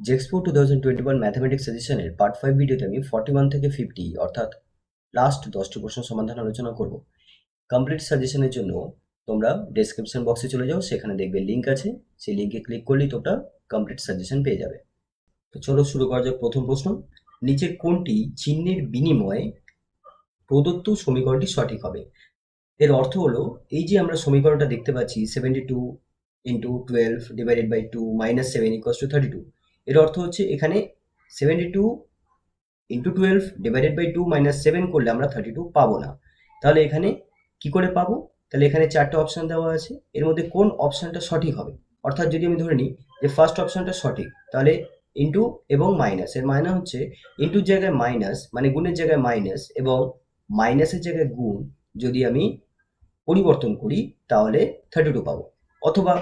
জেক্সপো 2021 mathematics সাজেশনের part 5 ভিডিওতে আমি 41 থেকে 50 অর্থাৎ লাস্ট 10টি প্রশ্ন সমাধান আলোচনা করব। কমপ্লিট সাজেশনের জন্য তোমরা ডেসক্রিপশন বক্সে চলে যাও, সেখানে দেখবে লিঙ্ক আছে, সেই লিঙ্কে ক্লিক করলেই তোমরা কমপ্লিট সাজেশন পেয়ে যাবে। তো চলো শুরু করা যাক। প্রথম প্রশ্ন, নিচের কোনটি চিহ্নের বিনিময়ে প্রদত্ত সমীকরণটি সঠিক হবে? এর অর্থ হলো, এই যে আমরা সমীকরণটা দেখতে পাচ্ছি 72 into 12 divided by 2 minus 7 equals to 32, এর অর্থ হচ্ছে এখানে 72 ইন্টু 12 ডিভাইডেড বাই 2 মাইনাস 7 করলে আমরা 32 পাবো না। তাহলে এখানে কি করে পাবো? তাহলে এখানে চারটে অপশন দেওয়া আছে, এর মধ্যে কোন অপশনটা সঠিক হবে? অর্থাৎ যদি আমি ধরে নিই যে ফার্স্ট অপশনটা সঠিক, তাহলে ইন্টু এবং মাইনাস, এর মানে হচ্ছে ইন্টুর জায়গায় মাইনাস মানে গুণের জায়গায় মাইনাস এবং মাইনাসের জায়গায় গুণ যদি আমি পরিবর্তন করি তাহলে 32 পাবো। অথবা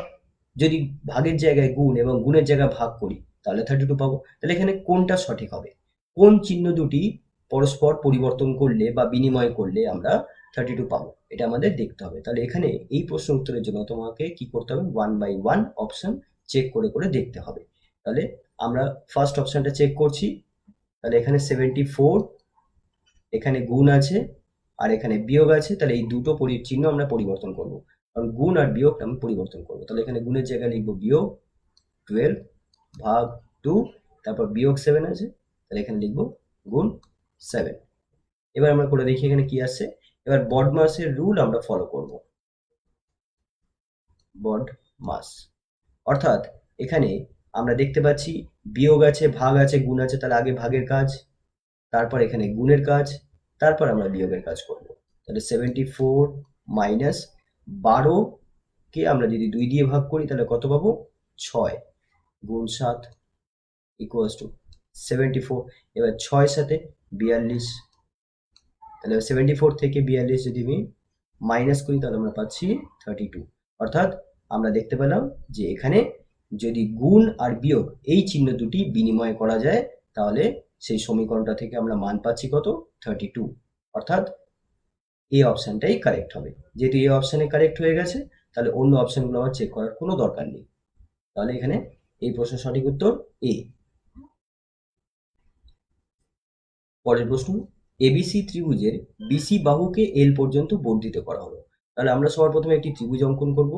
যদি ভাগের জায়গায় গুণ এবং গুণের জায়গায় ভাগ করি তাহলে 32 পাবো। তাহলে এখানে কোনটা সঠিক হবে? কোন চিহ্ন দুটি পরস্পর পরিবর্তন করলে বা বিনিময় করলে আমরা 32 পাবো, এটা আমাদের দেখতে হবে। তাহলে এখানে এই প্রশ্ন উত্তরের জন্য তোমাকে কি করতে হবে? 1 বাই 1 অপশন চেক করে করে দেখতে হবে। তাহলে আমরা ফার্স্ট অপশনটা চেক করছি। তাহলে এখানে 74, এখানে গুণ আছে আর এখানে বিয়োগ আছে, তাহলে এই দুটো চিহ্ন আমরা পরিবর্তন করব, কারণ গুণ আর বিয়োগ আমি পরিবর্তন করব। তাহলে এখানে গুণের জায়গায় লিখবো বিয়োগ 12 ভাগ 2, তারপর বিয়োগ 7 আছে, তাহলে এখানে লিখবো গুণ 7। এবার আমরা করে দেখি এখানে কি আসছে। এবার বড মাসের রুল আমরা ফলো করব। বড মাস অর্থাৎ এখানে আমরা দেখতে পাচ্ছি বিয়োগ আছে, ভাগ আছে, গুণ আছে, তাহলে আগে ভাগের কাজ, তারপর এখানে গুণের কাজ, তারপর আমরা বিয়োগের কাজ করব। তাহলে 74 মাইনাস 12কে আমরা যদি 2 দিয়ে ভাগ করি তাহলে কত পাবো? 6 গুণ 7 ইকুয়ালস টু 74। এবার 6 সাথে 42, তাহলে 74 থেকে 42 যদি আমি মাইনাস করি তাহলে আমরা পাচ্ছি 32। অর্থাৎ আমরা দেখতে পেলাম যে এখানে যদি গুণ আর বিয়োগ এই চিহ্ন দুটি বিনিময় করা যায় তাহলে সেই সমীকরণটা থেকে আমরা মান পাচ্ছি কত? 32। অর্থাৎ এই অপশনটাই কারেক্ট হবে। যেহেতু এই অপশনে কারেক্ট হয়ে গেছে তাহলে অন্য অপশনগুলো আমার চেক করার কোনো দরকার নেই। তাহলে এখানে এই প্রশ্নের সঠিক উত্তর এ। পরের প্রশ্ন, এবিসি ত্রিভুজের বিসি বাহুকে এল পর্যন্ত বর্ধিত করা হলো। তাহলে আমরা সবার প্রথমে একটি ত্রিভুজ অঙ্কন করব।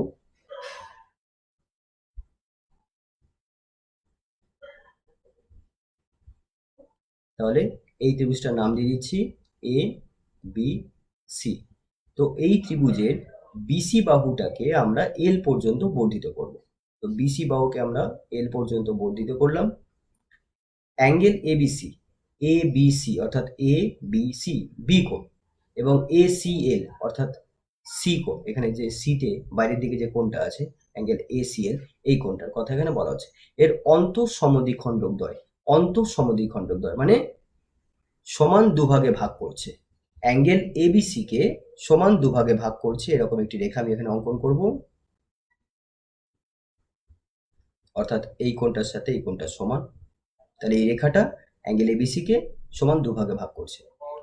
তাহলে এই ত্রিভুজটার নাম দিয়ে দিচ্ছি এ বি সি। তো এই ত্রিভুজের বিসি বাহুটাকে আমরা এল পর্যন্ত বর্ধিত করব। তো বিসি বাহুকে আমরা এল পর্যন্ত বর্ধিত করলাম। Angle ABC, A B C অর্থাৎ এ বি সি বি কোণ এবং এ সি এল অর্থাৎ সি কোণ, এখানে যে সিতে বাইরের দিকে যে কোণটা আছে অ্যাঙ্গেল এ সি এল, এই কোণটার কথা এখানে বলা হচ্ছে। এর অন্তঃসমদ্বিখণ্ডকদ্বয়, অন্তঃসমদ্বিখণ্ডকদ্বয় মানে সমান দুভাগে ভাগ করছে। অ্যাঙ্গেল এবিসি কে সমান দুভাগে ভাগ করছে, এরকম একটি রেখা আমি এখানে অঙ্কন করব। অর্থাৎ এই কোণটার সাথে এই কোণটা সমান, তাহলে এই রেখাটা অ্যাঙ্গেল এবিসি কে সমান দুভাগে ভাগ করছে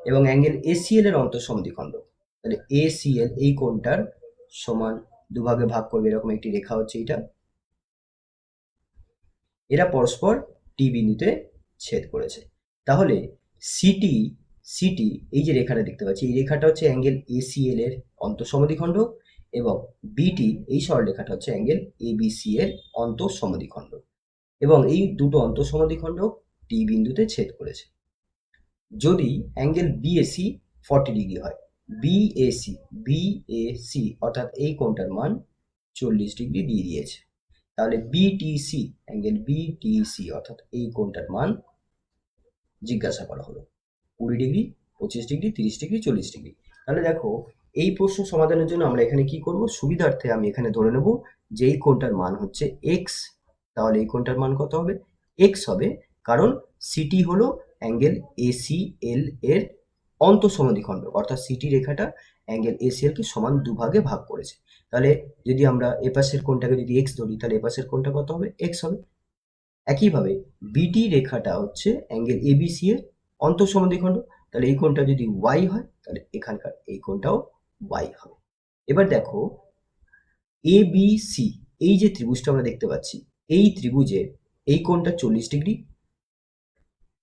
এবং অ্যাঙ্গেল এসিএল এর অন্তঃসমদ্বিখণ্ডক, তাহলে এসিএল এই কোণটার সমান দুভাগে ভাগ করবে, এরকম একটি রেখা হচ্ছে এটা। এরা পরস্পর টি বিন্দুতে ছেদ করেছে। তাহলে সিটি সিটি এই যে রেখাটা দেখতে পাচ্ছি, এই রেখাটা হচ্ছে অ্যাঙ্গেল এসিএল এর অন্তঃসমদ্বিখণ্ডক এবং বিটি এই সরলরেখাটা হচ্ছে অ্যাঙ্গেল এবিসি এর অন্তঃসমদ্বিখণ্ডক এবং এই দুটো অন্তঃসমদ্বিখণ্ডক টি বিন্দুতে ছেদ করেছে। যদি অ্যাঙ্গেল বিএসি 40 ডিগ্রি হয়, বিএসি বিএসি অর্থাৎ এই কোণটার মান 40 ডিগ্রি দিয়ে দিয়েছে, তাহলে বিটিসি অ্যাঙ্গেল বিটিসি অর্থাৎ এই কোণটার মান জিজ্ঞাসা করা হলো 20 ডিগ্রি, 25 ডিগ্রি, 30 ডিগ্রি, 40 ডিগ্রি। তাহলে দেখো এই প্রশ্ন সমাধানের জন্য আমরা এখানে কি করব? সুবিধার্থে আমি এখানে ধরে নেব যে এই কোণটার মান হচ্ছে এক্স। তাহলে এই কোণটার মান কত হবে? এক্স হবে, কারণ সিটি হলো অ্যাঙ্গেল এসিএল এর অন্তঃসমদ্বিখণ্ডক, অর্থাৎ সিটি রেখাটা অ্যাঙ্গেল এসিএল কে সমান দুভাগে ভাগ করেছে। তাহলে যদি আমরা এপাশের কোণটাকে যদি এক্স ধরি তাহলে এপাশের কোণটা কত হবে? এক্স হবে। একইভাবে বিটি রেখাটা হচ্ছে অ্যাঙ্গেল এবিসি এর অন্তঃসমদ্বিখণ্ডক, তাহলে এই কোণটা যদি ওয়াই হয় তাহলে এখানকার এই কোণটাও ওয়াই হবে। এবার দেখো এবিসি এই যে ত্রিভুজটা আমরা দেখতে পাচ্ছি, এই ত্রিভুজের এই কোণটা 40 ডিগ্রি,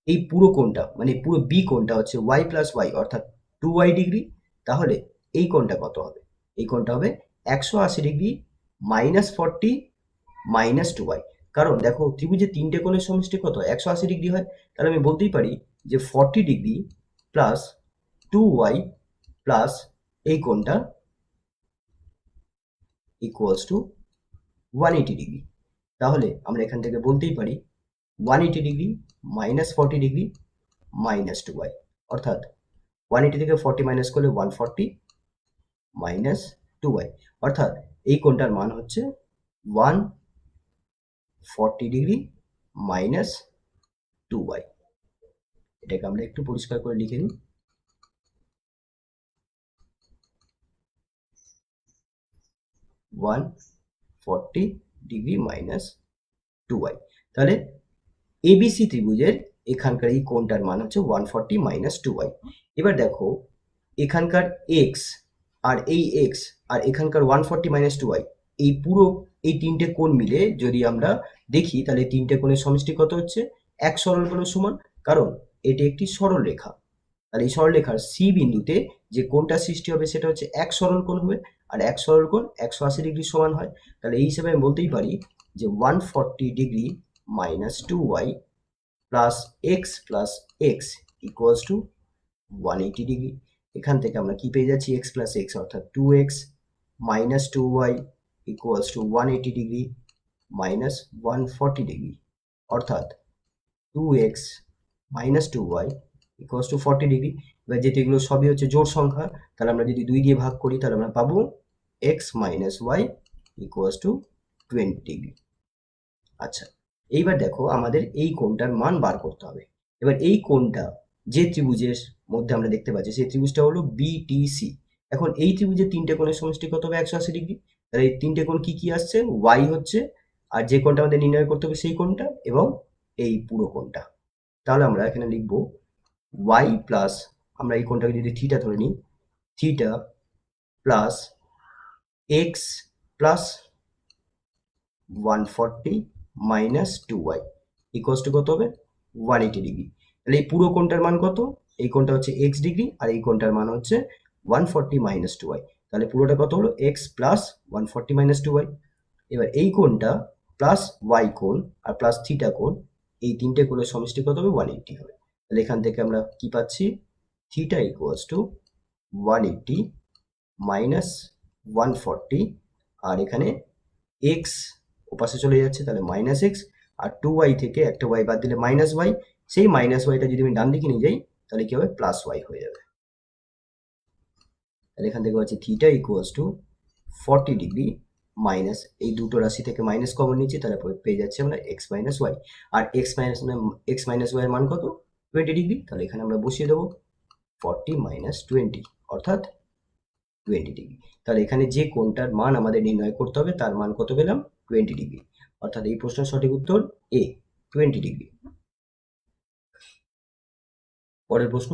এই পুরো কোণটা মানে পুরো বি কোণটা হচ্ছে ওয়াই প্লাস ওয়াই অর্থাৎ 2y ডিগ্রি, তাহলে এই কোণটা কত হবে? এই কোণটা হবে 180 ডিগ্রি -40 -2y। কারণ দেখো ত্রিভুজের তিনটে কোণের সমষ্টি কত? 180 ডিগ্রি হয়। তাহলে আমি বলতেই পারি যে 40 ডিগ্রি প্লাস 2y প্লাস এই কোণটা ইকুয়ালস টু 180 ডিগ্রি। তাহলে আমরা এখান থেকে বলতেই পারি 180 ডিগ্রি -40 ডিগ্রি -2y, অর্থাৎ 180 থেকে 40 মাইনাস করলে 140 -2y, অর্থাৎ এই কোণটার মান হচ্ছে 140 ডিগ্রি -2y। এটাকে আমরা একটু পরিষ্কার করে লিখে নিই। 140 ডিগ্রি -2y। তাহলে এবিসি ত্রিভুজের এখানকার এই কোণটার মান হচ্ছে 140 -2y। এবার দেখো এখানকার এক্স আর এই এক্স আর এখানকার 140 -2y, এই পুরো এই তিনটে কোণ মিলে যদি আমরা দেখি তাহলে তিনটে কোণের সমষ্টি কত হচ্ছে? এক সরল কোণের সমান। কারণ এটি একটি সরল রেখা, তাহলে এই সরল রেখার সি বিন্দুতে যে কোণটা সৃষ্টি হবে সেটা হচ্ছে এক সরল কোণ হবে, আর এক সরল কোণ 180 ডিগ্রি সমান হয়। তাহলে এই হিসেবে আমি বলতেই পারি যে 140 degree -2y plus x plus x equals to 180 degree. এখান থেকে আমরা কি পেয়ে যাচ্ছি? এক্স প্লাস এক্স অর্থাৎ 2x -2y equals to 180 degree -140 degree, অর্থাৎ 2x -2y equals to 40 degree. এবার যেহেতু এগুলো সবই হচ্ছে জোড় সংখ্যা, তাহলে আমরা যদি 2 দিয়ে ভাগ করি তাহলে আমরা পাবো x - y equals to 20 degree. আচ্ছা, এইবার দেখো আমাদের এই কোণটার মান বার করতে হবে। এবার এই কোণটা যে ত্রিভুজের মধ্যে আমরা দেখতে পাচ্ছি সেই ত্রিভুজটা হলো বিটিসি। এখন এই ত্রিভুজের তিনটে কোণের সমষ্টি কত হবে? 180 ডিগ্রি। তাহলে এই তিনটে কোণ কি কি আসছে? ওয়াই হচ্ছে, আর যে কোণটা আমাদের নির্ণয় করতে হবে সেই কোণটা, এবং এই পুরো কোণটা। তাহলে আমরা এখানে লিখবো ওয়াই প্লাস, আমরা এই কোণটাকে যদি থিটা ধরে নিই, theta plus x plus 140 -2y equals to কত হবে? 180 ডিগ্রি। তাহলে এই পুরো কোণটার মান কত? এই কোণটা হচ্ছে x ডিগ্রি, আর এই কোণটার মান হচ্ছে 140 -2y। তাহলে পুরোটা কত হলো? x plus 140 -2y। এবার এই কোণটা প্লাস y কোণ আর প্লাস থিটা কোণ, এই তিনটে কোণের সমষ্টি কত হবে? 180 হবে। তাহলে এখান থেকে আমরা কি পাচ্ছি? থিটা ইকুয়ালস টু 180 -140, আর এখানে x ওপাশে চলে যাচ্ছে তাহলে মাইনাস এক্স, আর 2y থেকে একটা y বাদ দিলে মাইনাস ওয়াই, সেই মাইনাস ওয়াইটা যদি আমি ডান দিকে নিয়ে যাই তাহলে কি হবে? প্লাস ওয়াই হয়ে যাবে। তাহলে এখান থেকে হচ্ছে theta equals to 40 degree minus, এই দুটো রাশি থেকে মাইনাস কমন নিচ্ছি, তাহলে পেয়ে যাচ্ছি আমরা x - y, আর x - y এর মান কত? 20 ডিগ্রি। তাহলে এখানে আমরা বসিয়ে দেবো 40 - 20 অর্থাৎ 20 ডিগ্রি। তাহলে এখানে যে কোণটার মান আমাদের নির্ণয় করতে হবে তার মান কত পেলাম? 20 ডিগ্রি। অর্থাৎ এই প্রশ্নের সঠিক উত্তর এ, 20 ডিগ্রি। পরের প্রশ্ন,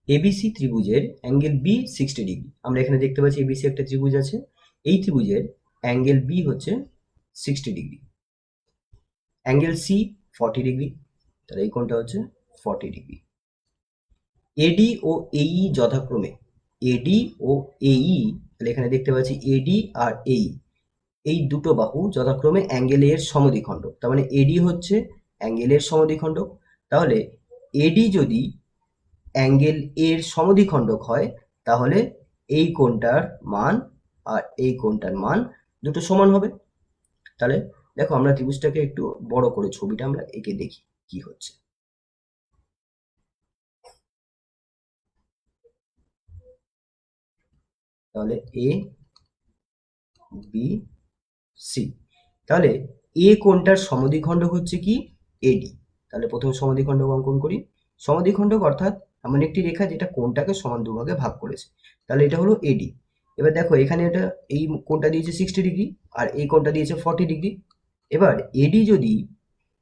এবিসি ত্রিভুজের অ্যাঙ্গেল বি 60 ডিগ্রি। আমরা এখানে দেখতে পাচ্ছি এবিসি একটা ত্রিভুজ আছে, এই ত্রিভুজের অ্যাঙ্গেল বি হচ্ছে 60 ডিগ্রি, অ্যাঙ্গেল সি 40 ডিগ্রি, তাহলে এই কোণটা হচ্ছে 40 ডিগ্রি। এডি ও এই যথাক্রমে, এডি ও এই, তাহলে এখানে দেখতে পাচ্ছি এডি আর এই দুটো বাহু যথাক্রমে অ্যাঙ্গেল এর সমদ্বিখণ্ডক, তার মানে এডি হচ্ছে অ্যাঙ্গেল এর সমদ্বিখণ্ডক। তাহলে এডি যদি অ্যাঙ্গেল এর সমদ্বিখণ্ডক হয় তাহলে এই কোণটার মান আর এই কোণটার মান দুটো সমান হবে। তাহলে দেখো আমরা ত্রিভুজটাকে একটু বড় করে ছবিটা আমরা এঁকে দেখি কি হচ্ছে। তাহলে এ বি সি, তাহলে এ কোণটার সমদ্বিখণ্ডক হচ্ছে কি? এডি। তাহলে প্রথমে সমদ্বিখণ্ডক অঙ্কন করি। সমদ্বিখণ্ডক অর্থাৎ এমন একটি রেখা যেটা কোণটাকে সমান দুভাগে ভাগ করেছে, তাহলে এটা হলো এডি। এবার দেখো এখানে এটা এই কোণটা দিয়েছে 60 ডিগ্রি আর এই কোণটা দিয়েছে 40 ডিগ্রি। এবার এডি যদি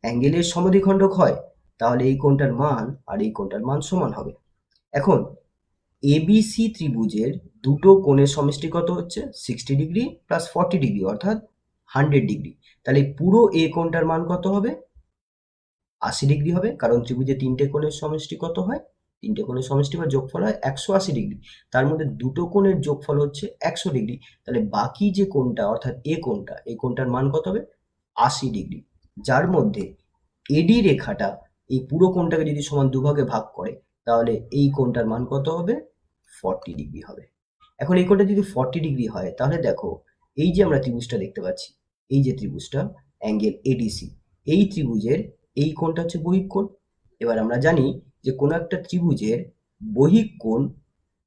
অ্যাঙ্গেলের সমদ্বিখণ্ডক হয় তাহলে এই কোণটার মান আর এই কোণটার মান সমান হবে। এখন এবিসি ত্রিভুজের দুটো কোণের সমষ্টি কত হচ্ছে? 60 ডিগ্রি প্লাস 40 ডিগ্রি অর্থাৎ 100 ডিগ্রি। তাহলে পুরো এ কোণটার মান কত হবে? 80° হবে, কারণ ত্রিভুজে 3টে কোণের সমষ্টি কত হয়? 3টে কোণের সমষ্টি বা যোগফল হয় 180°। তার মধ্যে দুটো কোণের যোগফল হচ্ছে 100°। তাহলে বাকি যে কোণটা অর্থাৎ কোণটা, এই কোণটার মান কত হবে? 80°। যার মধ্যে এডি রেখাটা এই পুরো কোণটাকে যদি সমান দুভাগে ভাগ করে, তাহলে এই কোণটার মান কত হবে? 40° হবে। এখন এই কোণটা যদি 40° হয়, তাহলে দেখো এই যে আমরা ত্রিভুজটা দেখতে পাচ্ছি, এই যে ত্রিভুজটা অ্যাঙ্গেল এডিসি, এই ত্রিভুজের এই কোণটা হচ্ছে বহিক কোণ। এবার আমরা জানি যে কোনো একটা ত্রিভুজের বহিক কোণ,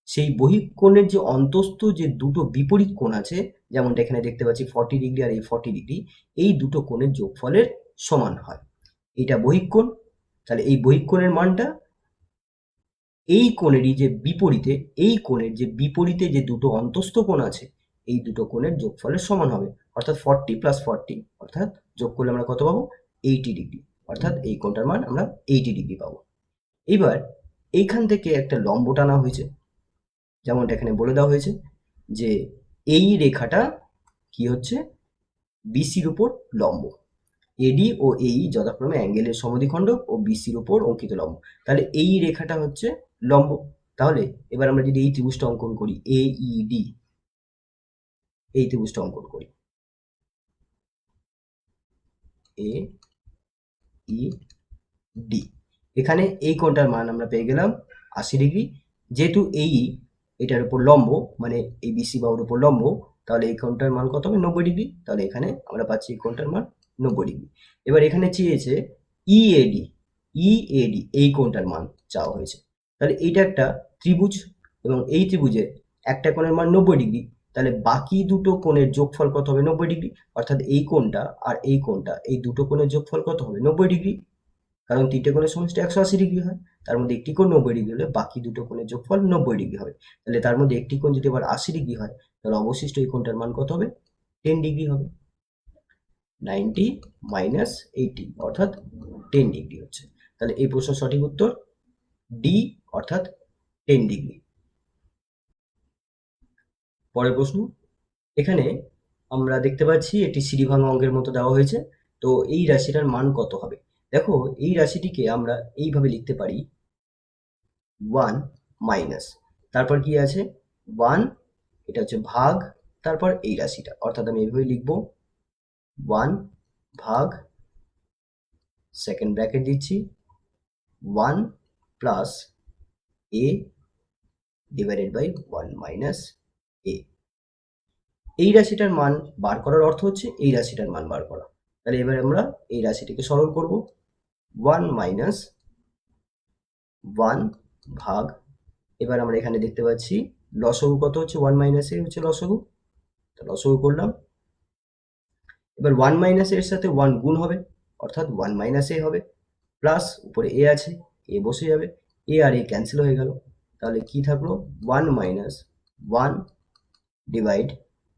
সেই বহিক কোণের যে অন্তস্থ যে দুটো বিপরীত কোণ আছে, যেমনটা এখানে দেখতে পাচ্ছি 40° আর এই 40°, এই দুটো কোণের যোগফলের সমান হয়। এটা বহিক কোণ, তাহলে এই বহিক কোণের মানটা এই কোণেরই যে বিপরীতে, এই কোণের যে বিপরীতে যে দুটো অন্তস্থ কোণ আছে, এই দুটো কোণের যোগফলের সমান হবে। অর্থাৎ 40 + 40, অর্থাৎ যোগ করলে আমরা কত পাবো? 80°। অর্থাৎ এই কোণটার মান আমরা 80° পাবো। এবার এইখান থেকে একটা লম্ব টানা হয়েছে, যেমনটা এখানে বলে দেওয়া হয়েছে যে এই রেখাটা কি হচ্ছে? বিসির উপর লম্ব। এডি ও এই যথাক্রমে অ্যাঙ্গেলের সমদ্বিখণ্ডক ও বিসির উপর অঙ্কিত লম্ব। তাহলে এই রেখাটা হচ্ছে লম্ব। তাহলে এবার আমরা যদি এই ত্রিভুজটা অঙ্কন করি, এইডি, এই ত্রিভুজটা অঙ্কন করি, এ ই ডি, এখানে এই কোণটার মান আমরা পেয়ে গেলাম 80°। যেহেতু এটার উপর লম্ব, মানে এই বিসি বাহুর উপর লম্ব, তাহলে এই কোণটার মান কত হবে? 90°। তাহলে এখানে আমরা পাচ্ছি এই কোণটার মান 90°। এবার এখানে চেয়েছে ইএডি, এই কোণটার মান চাওয়া হয়েছে। তাহলে এইটা একটা ত্রিভুজ এবং এই ত্রিভুজের একটা কোণের মান 90°। তাহলে বাকি দুটো কোণের যোগফল কত হবে? 90°। অর্থাৎ এই কোণটা আর এই কোণটা, এই দুটো কোণের যোগফল কত হবে? 90°। কারণ 3টে কোণের সমষ্টি 180° হয়। তার মধ্যে একটি কোণ 90° হলে বাকি দুটো কোণের যোগফল 90° হবে। তাহলে তার মধ্যে একটি কোণ যদি আবার 80° হয়, তাহলে অবশিষ্ট এই কোণটার মান কত হবে? 10° হবে। 90 - 80, অর্থাৎ 10° হচ্ছে। তাহলে এই প্রশ্নের সঠিক উত্তর ডি, অর্থাৎ 10°। পরের প্রশ্ন, এখানে আমরা দেখতে পাচ্ছি একটি সিঁড়ি ভাঙা অঙ্কের মতো দেওয়া হয়েছে। তো এই রাশিটার মান কত হবে? দেখো এই রাশিটিকে আমরা এইভাবে লিখতে পারি, 1 মাইনাস, তারপর কি আছে? 1, এটা হচ্ছে ভাগ, তারপর এই রাশিটা, অর্থাৎ আমি এইভাবে লিখব 1 ভাগ, সেকেন্ড ব্র্যাকেট দিচ্ছি, 1 plus A divided by 1 minus A. এই রাশিটার মান বার করার অর্থ হচ্ছে এই রাশিটার মান বার করা। তাহলে এবার আমরা এই রাশিটিকে সরল করব, 1 মাইনাস 1 ভাগ, এবার আমরা এখানে দেখতে পাচ্ছি লসগু কত হচ্ছে? 1 মাইনাস এ হচ্ছে লসগু, তো লসগু করলাম। এবার 1 মাইনাস এর সাথে 1 গুণ হবে, অর্থাৎ 1 মাইনাস এ হবে, প্লাস উপরে এ আছে, এ বসে যাবে, এ আর এ ক্যান্সেল হয়ে গেল। তাহলে কি থাকলো? 1 মাইনাস 1 ডিভাইড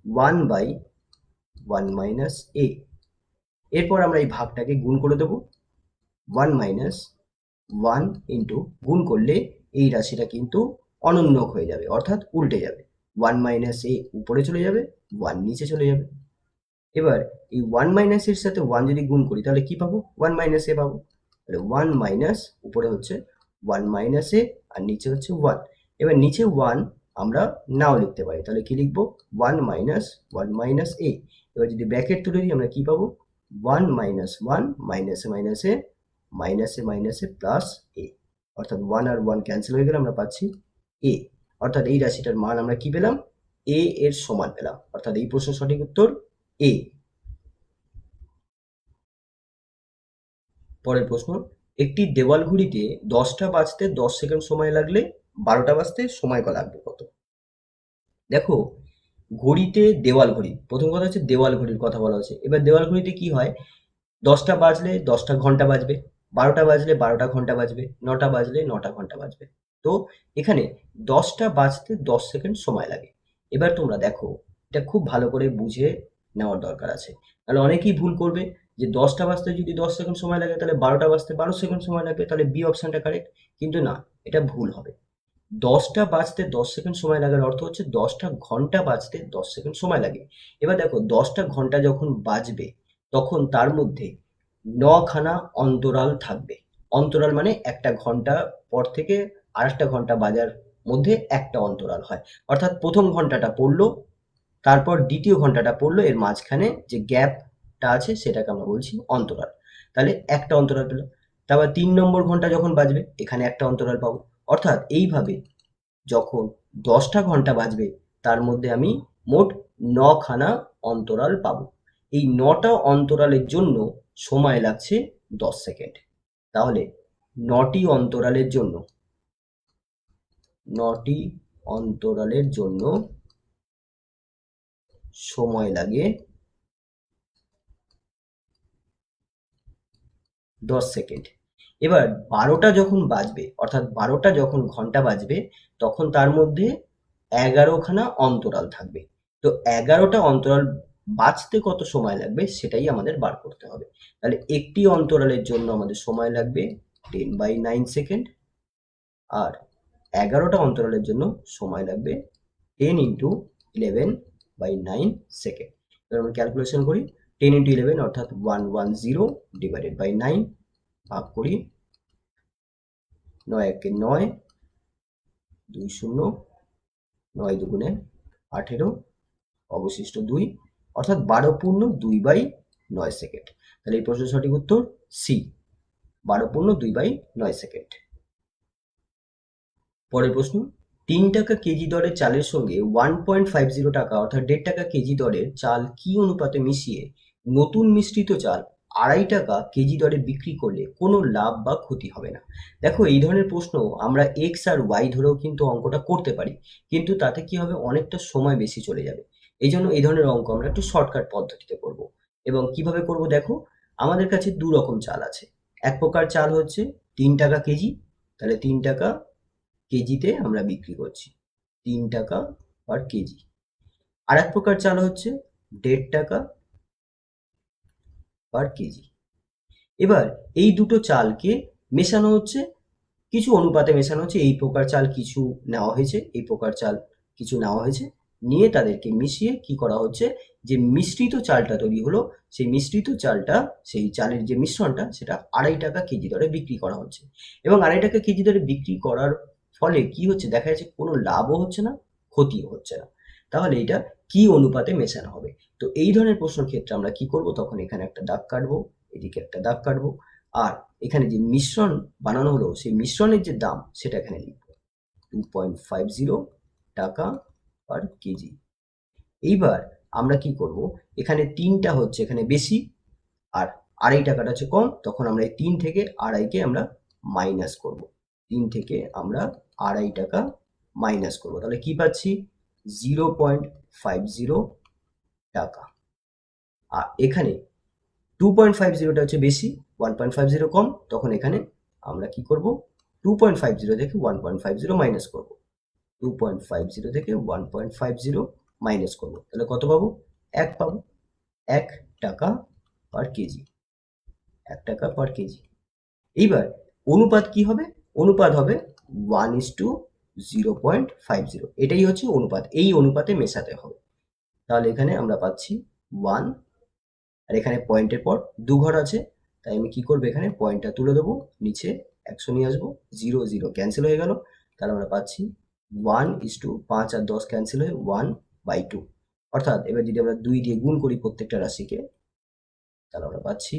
1 বাই 1 মাইনাস এ। এরপর আমরা এই ভাগটাকে গুণ করে দেবো, 1 মাইনাস 1 ইন্টু, গুণ করলে এই রাশিটা কিন্তু অনন্যক হয়ে যাবে, অর্থাৎ উল্টে যাবে। 1 মাইনাস এ উপরে চলে যাবে, 1 নিচে চলে যাবে। এবার এই 1 মাইনাস এর সাথে 1 যদি গুণ করি, তাহলে কি পাবো? 1 মাইনাস এ পাবো। তাহলে 1 মাইনাস, উপরে হচ্ছে 1 মাইনাস এ আর নিচে হচ্ছে 1। এবার নিচে 1 আমরা নাও লিখতে পারি, তাহলে কি লিখবো? 1 মাইনাস 1 মাইনাস এ। এবার যদি ব্র্যাকেট তুলে দিই, আমরা কি পাবো? 1 মাইনাস 1 মাইনাসে মাইনাসে মাইনাসে মাইনাসে প্লাস এ, অর্থাৎ 1 আর 1 ক্যান্সেল হয়ে গেলে আমরা পাচ্ছি এ। অর্থাৎ এই রাশিটার মান আমরা কি পেলাম? এ এর সমান পেলাম। অর্থাৎ এই প্রশ্নের সঠিক উত্তর এ। পরের প্রশ্ন, একটি দেওয়াল ঘড়িতে 10টা বাজতে 10 সেকেন্ড সময় লাগলে 12টা বাজতে সময় লাগবে কত? দেখো ঘড়িতে দেওয়াল ঘড়ি, প্রথম কথা হচ্ছে দেওয়াল ঘড়ির কথা বলা হচ্ছে। এবার দেওয়াল ঘড়িতে কি হয়? 10টা বাজলে 10টা ঘন্টা বাজবে, 12টা বাজলে 12টা ঘন্টা বাজবে, 9টা বাজলে 9টা ঘন্টা বাজবে। তো এখানে 10টা বাজতে 10 সেকেন্ড সময় লাগে। এবার তোমরা দেখো, এটা খুব ভালো করে বুঝে নেওয়ার দরকার আছে, তাহলে অনেকেই ভুল করবে যে 10টা বাজতে যদি 10 সেকেন্ড সময় লাগে, তাহলে 12টা বাজতে 12 সেকেন্ড সময় লাগবে, তাহলে বি অপশনটা কারেক্ট। কিন্তু না, এটা ভুল হবে। 10টা বাজতে 10 সেকেন্ড সময় লাগার অর্থ হচ্ছে 10টা ঘন্টা বাজতে 10 সেকেন্ড সময় লাগে। এবার দেখো 10টা ঘন্টা যখন বাজবে, তখন তার মধ্যে 9খানা অন্তরাল থাকবে। অন্তরাল মানে একটা ঘন্টা পর থেকে আরেকটা ঘন্টা বাজার মধ্যে একটা অন্তরাল হয়। অর্থাৎ প্রথম ঘন্টাটা পড়লো, তারপর দ্বিতীয় ঘন্টাটা পড়লো, এর মাঝখানে যে গ্যাপটা আছে সেটাকে আমরা বলছি অন্তরাল। তাহলে একটা অন্তরাল পেলাম। তারপর 3 নম্বর ঘন্টা যখন বাজবে এখানে একটা অন্তরাল পাবো। অর্থাৎ এইভাবে যখন 10টা ঘন্টা বাজবে তার মধ্যে আমি মোট 9খানা অন্তরাল পাবো। এই 9টা অন্তরালের জন্য সময় লাগছে 10 সেকেন্ড। তাহলে 9টি অন্তরালের জন্য 9টি অন্তরালের জন্য সময় লাগে 10 সেকেন্ড। এবার 12টা যখন বাজবে, অর্থাৎ 12টা যখন ঘন্টা বাজবে, তখন তার মধ্যে 11খানা অন্তরাল থাকবে। তো 11টা অন্তরাল বাজতে কত সময় লাগবে সেটাই আমাদের বার করতে হবে। তাহলে একটি অন্তরালের জন্য আমাদের সময় লাগবে 10/9 সেকেন্ড, আর 11টা অন্তরালের জন্য সময় লাগবে 10 ইন্টু 11/9 সেকেন্ড। এবার আমরা ক্যালকুলেশন করি। 10 ইন্টু 11 অর্থাৎ 110 ডিভাইডেড বাই 9, ভাগ করি 9 একে 9, 2 শূন্য, 9 দুগুণে 18, অবশিষ্ট 2, অর্থাৎ 12/2/9 সেকেন্ড। তাহলে এই প্রশ্নের সঠিক উত্তর সি, 12/2/9 সেকেন্ড। পরের প্রশ্ন, 3 টাকা কেজি দরের চালের সঙ্গে 1.50 টাকা অর্থাৎ 1.5 টাকা কেজি দরের চাল কি অনুপাতে মিশিয়ে নতুন মিশ্রিত চাল 2.5 টাকা কেজি দরে বিক্রি করলে কোনো লাভ বা ক্ষতি হবে না। দেখো, এই ধরনের প্রশ্ন আমরা এক্স আর ওয়াই ধরেও কিন্তু অঙ্কটা করতে পারি, কিন্তু তাতে কি হবে, অনেকটা সময় বেশি চলে যাবে। এই জন্য এই ধরনের অঙ্ক আমরা একটু শর্টকাট পদ্ধতিতে করব। এবং কিভাবে করব দেখো, আমাদের কাছে দু রকম চাল আছে। এক প্রকার চাল হচ্ছে 3 টাকা কেজি, তাহলে 3 টাকা কেজিতে আমরা বিক্রি করছি, 3 টাকা পার কেজি। আর এক প্রকার চাল হচ্ছে 1.5 টাকা পার কেজি। এবার এই দুটো চালকে মেশানো হচ্ছে, কিছু অনুপাতে মেশানো হচ্ছে। এই প্রকার চাল কিছু নেওয়া হয়েছে, এই প্রকার চাল কিছু নেওয়া হয়েছে, নিয়ে তাদেরকে মিশিয়ে কি করা হচ্ছে, যে মিশ্রিত চালটা তৈরি হলো, সেই মিশ্রিত চালটা, সেই চালের যে মিশ্রণটা, সেটা 2.5 টাকা কেজি দরে বিক্রি করা হচ্ছে। এবং 2.5 টাকা কেজি দরে বিক্রি করার ফলে কি হচ্ছে, দেখা যাচ্ছে কোনো লাভও হচ্ছে না, ক্ষতিও হচ্ছে না। তাহলে এটা কি অনুপাতে মেশানো হবে? তো এই ধরনের প্রশ্নের ক্ষেত্রে আমরা কি করব, তখন এখানে একটা দাগ কাটবো, এদিকে একটা দাগ কাটবো, আর এখানে যে মিশ্রণ বানানো হলো সেই মিশ্রণের যে দাম সেটা এখানে লিখব, 2.50 টাকা পার কেজি। এইবার আমরা কি করব, এখানে 3টা হচ্ছে এখানে বেশি আর 2.5 টাকাটা হচ্ছে কম, তখন আমরা এই 3 থেকে 2.5কে আমরা মাইনাস করব। 3 থেকে আমরা 2.5 টাকা মাইনাস করব, তাহলে কি পাচ্ছি, 0.50 টাকা। আর এখানে 2.50টা হচ্ছে বেশি, 1.50 কম, তখন এখানে আমরা কি করব, 2.50 থেকে 1.50 মাইনাস করব। 2.50 থেকে 1.50 মাইনাস করব, তাহলে কত পাবো, 1 পাবো। 1 টাকা পার কেজি, 1 টাকা পার কেজি। এইবার অনুপাত কি হবে, অনুপাত হবে 1:0.50। এটাই হচ্ছে অনুপাত, এই অনুপাতে মেশাতে হবে। তাহলে এখানে আমরা পাচ্ছি 1, আর এখানে পয়েন্টের পর 2 ঘর আছে, তাই আমি কি করবো, এখানে পয়েন্টটা তুলে দেবো, নিচে 100 নিয়ে আসবো, 0 0 ক্যান্সেল হয়ে গেল। তাহলে আমরা পাচ্ছি 1:5 আর 10 ক্যান্সেল হয়ে 1/2। অর্থাৎ এবার যদি আমরা 2 দিয়ে গুণ করি প্রত্যেকটা রাশিকে, তাহলে আমরা পাচ্ছি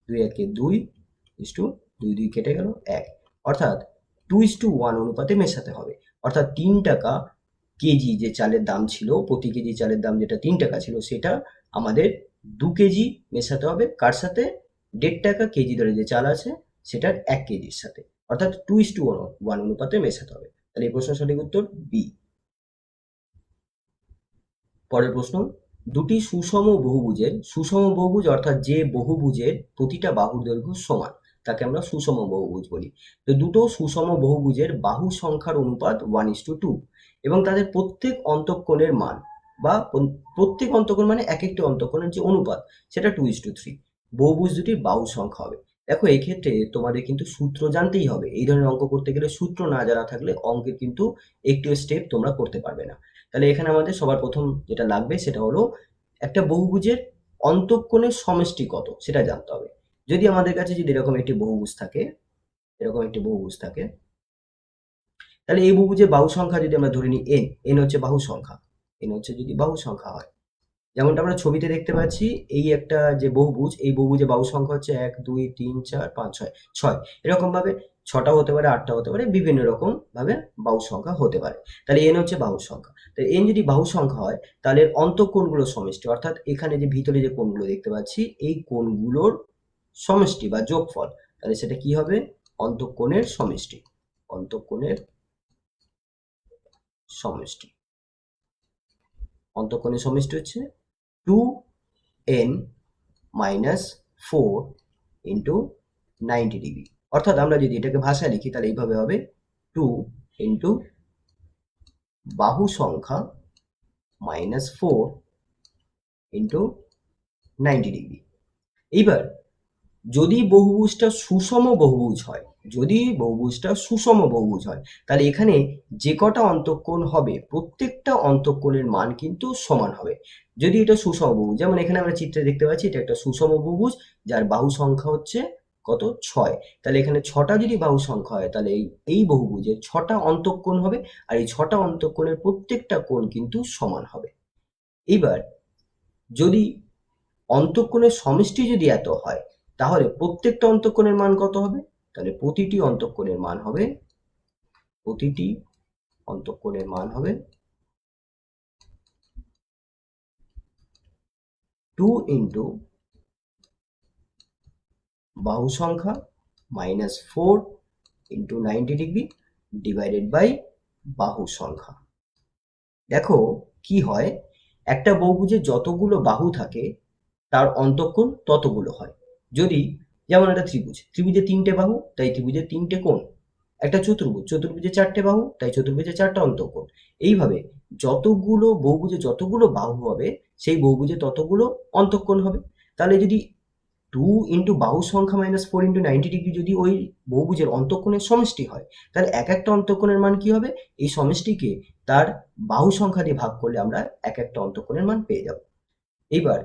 2 একে 2, 2 2 কেটে গেল 1। অর্থাৎ 2:1 অনুপাতে মেশাতে হবে। অর্থাৎ 3 টাকা কেজি যে চালের দাম ছিল, প্রতি কেজি চালের দাম যেটা 3 টাকা ছিল, সেটা আমাদের 2 কেজি মেশাতে হবে কার সাথে, 1.5 টাকা কেজি দরে যে চাল আছে সেটার 1 কেজির সাথে, অর্থাৎ 2:1 অনুপাতে মেশাতে হবে। তাহলে এই প্রশ্নের সঠিক উত্তর বি। পরের প্রশ্ন, দুটি সুষম বহুভুজের, সুষম বহুভুজ অর্থাৎ যে বহুভুজের প্রতিটা বাহুর দৈর্ঘ্য সমান, তাকে আমরা সুষম বহুভুজ বলি। তো দুটো সুষম বহুভুজের বাহু সংখ্যার অনুপাত 1:2 এবং তাদের প্রত্যেক অন্তঃকোণের মান, বা প্রত্যেক অন্তঃকোণ মানে এক একটি অন্তঃকোণের যে অনুপাত, সেটা 2:3। বহুভুজ দুটির বাহু সংখ্যা হবে। দেখো, এই ক্ষেত্রে তোমাদের কিন্তু সূত্র জানতেই হবে। এই ধরনের অঙ্ক করতে গেলে সূত্র না জানা থাকলে অঙ্কের কিন্তু একটিও স্টেপ তোমরা করতে পারবে না। তাহলে এখানে আমাদের সবার প্রথম যেটা লাগবে সেটা হলো একটা বহুভুজের অন্তঃকোণের সমষ্টি কত সেটা জানতে হবে। যদি আমাদের কাছে যদি এরকম একটি বহুভুজ থাকে, তাহলে এই বহুভুজের বাহু সংখ্যা যদি আমরা ধরে নিই n হচ্ছে বাহু সংখ্যা, যদি বাহু সংখ্যা হয়, যেমনটা আমরা ছবিতে দেখতে পাচ্ছি, এই একটা যে বহুভুজ, এই বহুভুজের বাহু সংখ্যা হচ্ছে 1 2 3 4 5 6 এরকম ভাবে 6টা হতে পারে, 8টা হতে পারে, বিভিন্ন রকম ভাবে বাহু সংখ্যা হতে পারে। তাহলে n হচ্ছে বাহু সংখ্যা। তাহলে n যদি বাহু সংখ্যা হয়, তাহলে অন্তঃকোণগুলোর সমষ্টি, অর্থাৎ এখানে যে ভিতরে যে কোণগুলো দেখতে পাচ্ছি, এই কোণগুলোর সমষ্টি বা যোগফল, তাহলে সেটা কি হবে? অন্তঃকোণের সমষ্টি। অন্তঃকোণের সমষ্টি হচ্ছে 2n মাইনাস 4 ইন্টু 90 ডিগ্রি। অর্থাৎ আমরা যদি এটাকে ভাষায় লিখি তাহলে এইভাবে হবে 2 ইন্টু বাহু সংখ্যা মাইনাস 4 ইন্টু 90 ডিগ্রি। এইবার যদি বহুভুজটা সুষম বহুভুজ হয়, তাহলে এখানে যে কটা অন্তঃকোণ হবে, প্রত্যেকটা অন্তঃকোণের মান কিন্তু সমান হবে। যদি এটা সুষম বহুভুজ, যেমন এখানে আমরা চিত্রে দেখতে পাচ্ছি এটা একটা সুষম বহুভুজ যার বাহু সংখ্যা হচ্ছে কত? 6। তাহলে এখানে 6টা যদি বাহু সংখ্যা হয়, তাহলে এই বহুভুজের 6টা অন্তঃকোণ হবে, আর এই 6টা অন্তঃকোণের প্রত্যেকটা কোণ কিন্তু সমান হবে। এইবার যদি অন্তঃকোণের সমষ্টি যদি এত হয়, তাহলে প্রত্যেকটা অন্তঃকোণের মান কত হবে? তাহলে প্রতিটি অন্তঃকোণের মান হবে 2 ইন্টু বাহু সংখ্যা minus 4 into 90 degree divided by বাহু সংখ্যা। দেখো কি হয়, একটা বহুভুজে যতগুলো বাহু থাকে তার অন্তঃকোণ ততগুলো হয়। যদি যেমন একটা ত্রিভুজে 3টে বাহু, তাই ত্রিভুজের 3টে কোণ। একটা চতুর্ভুজে 4টে বাহু, তাই চতুর্ভুজে 4টা অন্তঃকোণ। এইভাবে বহুভুজে যতগুলো বাহু হবে, সেই বহুভুজে ততগুলো অন্তঃকোণ হবে। তাহলে যদি 2 ইন্টু বাহু সংখ্যা মাইনাস 4 ইন্টু 90 ডিগ্রি যদি ওই বহুভুজের অন্তঃকোণের সমষ্টি হয়, তাহলে এক একটা অন্তঃকোণের মান কি হবে? এই সমষ্টিকে তার বাহু সংখ্যা দিয়ে ভাগ করলে আমরা এক একটা অন্তঃকোণের মান পেয়ে যাব। এইবার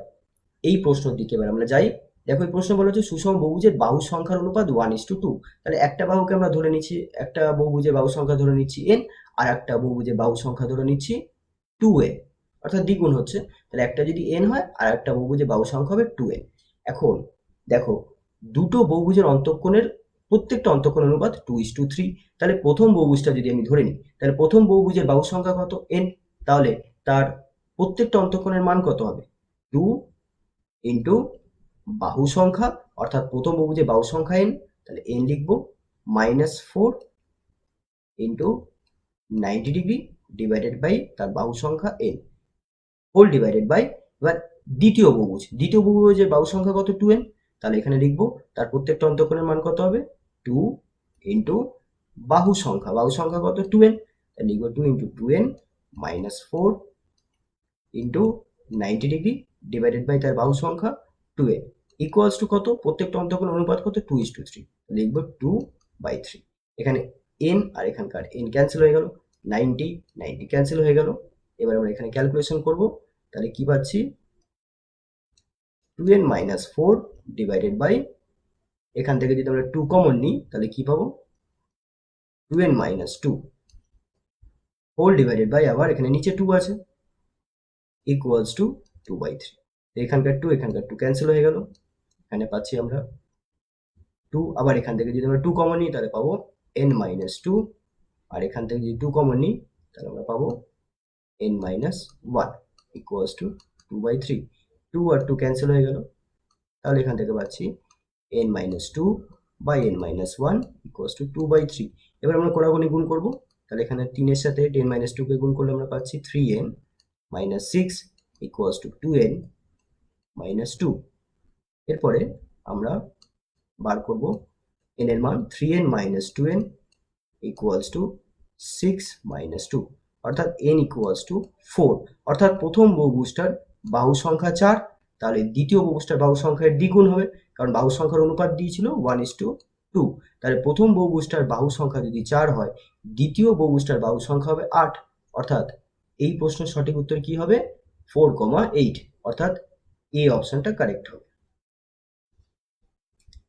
এই প্রশ্নের দিকে এবার আমরা যাই। দেখো এই প্রশ্ন বলা হচ্ছে সুষম বহুভুজের বাহু সংখ্যার অনুপাত 1:2। তাহলে একটা বাহুকে আমরা ধরে নিচ্ছি, একটা বহুভুজের বাহু সংখ্যা ধরে নিচ্ছি n, আর একটা বহুভুজের বাহু সংখ্যা ধরে নিচ্ছি 2n, অর্থাৎ দ্বিগুণ হচ্ছে। তাহলে একটা যদি n হয় আর একটা বহুভুজের বাহু সংখ্যা হবে 2n। এখন দেখো দুটো বহুভুজের অন্তঃকোণের প্রত্যেকটা অন্তঃকোণের অনুপাত 2:3। তাহলে প্রথম বহুভুজটা যদি আমি ধরে নিই, তাহলে প্রথম বহুভুজের বাহু সংখ্যা কত? n। তাহলে তার প্রত্যেকটা অন্তঃকোণের মান কত হবে? 2 ইন্টু বাহু সংখ্যা, অর্থাৎ প্রথম বহুভুজের বাহু সংখ্যা n, তাহলে n লিখবো, minus 4 into 90 degree divided by তার বাহু সংখ্যা n হোল ডিভাইডেড বাই, এবার দ্বিতীয় বহুভুজের বাহু সংখ্যা কত? 2n। তাহলে এখানে লিখবো তার প্রত্যেকটা অন্তঃকোণের মান কত হবে? 2 ইন্টু বাহু সংখ্যা কত? 2n। তাহলে লিখবো 2 into 2n minus 4 into 90 degree divided by তার বাহু সংখ্যা 2n ইকুয়ালস টু কত? প্রত্যেকটা অন্তঃকোণ অনুপাত কত? 2:3। লিখবো 2/3। এখানে n আর এখানকার n ক্যান্সেল হয়ে গেল, 90 ক্যান্সেল হয়ে গেল। এবার আমরা এখানে ক্যালকুলেশন করব, তাহলে কি পাচ্ছি? 2n মাইনাস 4 ডিভাইডেড বাই, এখান থেকে যদি আমরা 2 কমন নিই তাহলে কি পাবো? 2n minus 2 whole divided by, আবার এখানে নিচে 2 আছে, ইকুয়ালস টু 2/3। এখানকার 2 ক্যান্সেল হয়ে গেল, এখানে পাচ্ছি আমরা 2। আবার এখান থেকে যদি আমরা 2 কমন নিই তাহলে পাবো n মাইনাস 2, আর এখান থেকে যদি 2 কমন নিই তাহলে আমরা পাবো n মাইনাস 1 ইকুয়ালস টু 2/3। 2 আর 2 ক্যান্সেল হয়ে গেল, তাহলে এখান থেকে পাচ্ছি n minus 2 by n minus 1 equals to 2/3। এবার আমরা কোনাকুনি গুণ করব, তাহলে এখানে 3 এর সাথে 10 মাইনাস 2 কে গুণ করলে আমরা পাচ্ছি 3n minus 6 equals to 2n minus 2। এরপরে আমরা বার করব n এর মান, 3n minus 2n equals to 6 minus 2, অর্থাৎ n ইকুয়ালস টু 4। অর্থাৎ প্রথম বহুভুজটার বাহু সংখ্যা 4, তাহলে দ্বিতীয় বহুভুজটার বাহু সংখ্যার দ্বিগুণ হবে, কারণ বাহু সংখ্যার অনুপাত দিয়েছিল 1:2। তাহলে প্রথম বহুভুজটার বাহু সংখ্যা যদি 4 হয়, দ্বিতীয় বহুভুজটার বাহু সংখ্যা হবে 8। অর্থাৎ এই প্রশ্নের সঠিক উত্তর কি হবে? 4,8। অর্থাৎ এ অপশনটা কারেক্ট হবে।